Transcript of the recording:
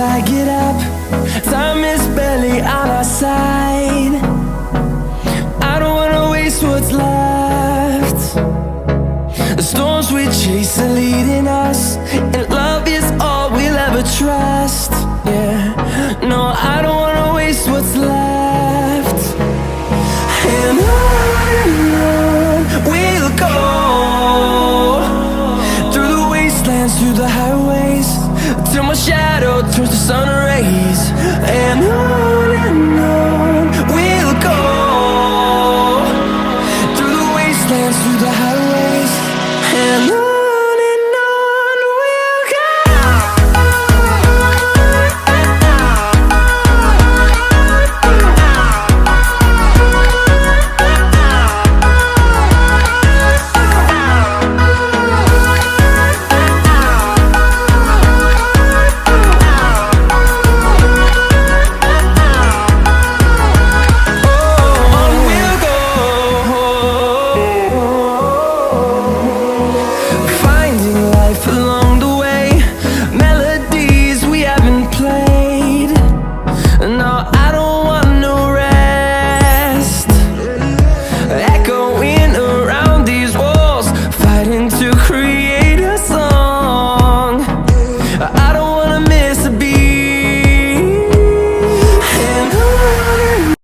I get up. Time is barely on our side. I don't wanna waste what's left. The storms we chase are leading us, and love is all we'll ever trust. Yeah, no, I don't wanna waste what's left. And on we'll go, through the wastelands, through the highways, till my shadow turns to sun rays. And on we'll go, through the wastelands, through the highways.